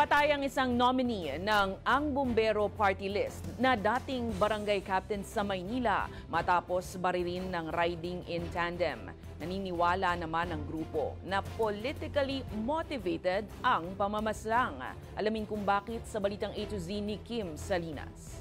Napatay ang isang nominee ng Ang Bumbero Party List na dating barangay captain sa Maynila matapos baririn ng riding in tandem. Naniniwala naman ang grupo na politically motivated ang pamamaslang. Alamin kung bakit sa balitang A to Z ni Kim Salinas.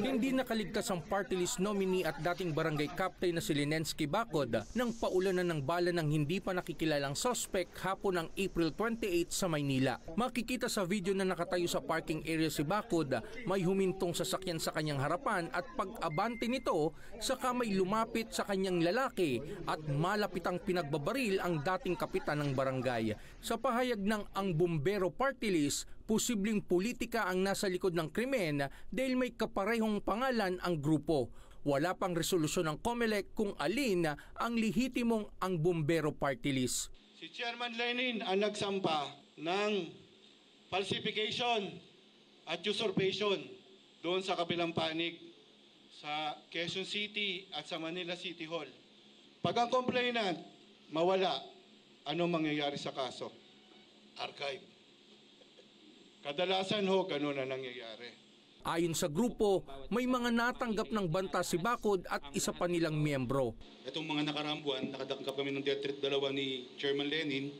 Hindi nakaligtas ang party list nominee at dating barangay captain na si Linensky Bacod nang paulanan ng bala ng hindi pa nakikilalang suspect hapon ng April 28 sa Maynila. Makikita sa video na nakatayo sa parking area si Bacod, may humintong sasakyan sa kanyang harapan at pag-abante nito, saka may lumapit sa kanyang lalaki at malapitang pinagbabaril ang dating kapitan ng barangay. Sa pahayag ng Ang Bumbero Party List, posibleng politika ang nasa likod ng krimen dahil may kaparehong pangalan ang grupo. Wala pang resolusyon ng COMELEC kung alin ang lehitimong Ang Bumbero Party List. Si Chairman Lenin ang nagsampa ng falsification at usurpation doon sa kabilang panig sa Quezon City at sa Manila City Hall. Pag ang complainant mawala, anong mangyayari sa kaso? Archive. Kadalasan ho, ganun na nangyayari. Ayon sa grupo, may mga natanggap ng banta si Bacod at isa pa nilang miyembro. Itong mga nakaraang buwan, nakatanggap kami ng death threat dalawa ni Chairman Lenin.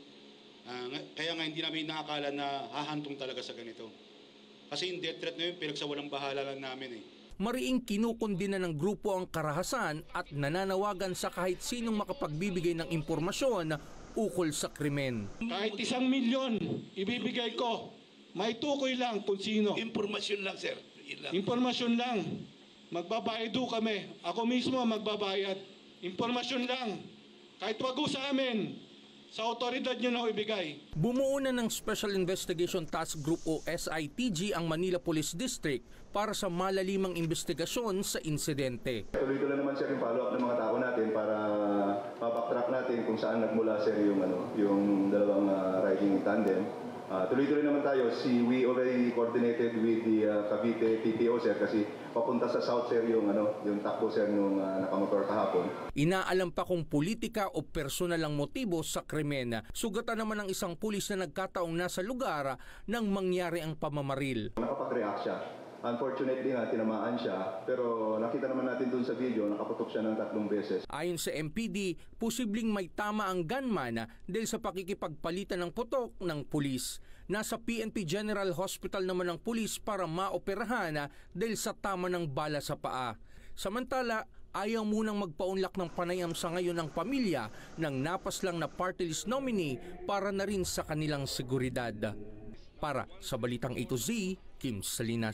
Kaya nga hindi namin nakakala na hahantong talaga sa ganito. Kasi yung death threat na yun, pinagsawalang bahala lang namin eh. Mariing kinukundina ng grupo ang karahasan at nananawagan sa kahit sinong makapagbibigay ng impormasyon ukol sa krimen. Kahit 1 milyon ibibigay ko, may tukoy lang kung sino. Impormasyon lang, sir. Impormasyon lang. Magbabayad do kami. Ako mismo magbabayad. Impormasyon lang. Kahit wag sa amin. Sa otoridad nyo na ibigay. Bumuo na ng Special Investigation Task Group o SITG ang Manila Police District para sa malalimang investigasyon sa insidente. Tuloy-tuloy naman sir yung follow-up ng mga tao natin para mabacktrack natin kung saan nagmula sir yung dalawang riding in tandem. Tuloy-tuloy naman tayo. We already coordinated with the Cavite PPO sir kasi papunta sa south sir yung takbo sir nung nakamotor kahapon. Inaalam pa kung politika o personal ang motibo sa krimen. Sugatan naman ng isang pulis na nagkataong nasa lugar nang mangyari ang pamamaril. Nakapag-react siya. Unfortunately nga, tinamaan siya. Pero nakita naman natin dun sa video, nakaputok siya ng 3 beses. Ayon sa MPD, posibleng may tama ang gunman dahil sa pakikipagpalitan ng putok ng pulis. Nasa PNP General Hospital naman ang pulis para maoperahan dahil sa tama ng bala sa paa. Samantala, ayaw munang magpaunlak ng panayam sa ngayon ng pamilya ng napaslang na party list nominee para na rin sa kanilang seguridad. Para sa Balitang A to Z, Kim Salinas.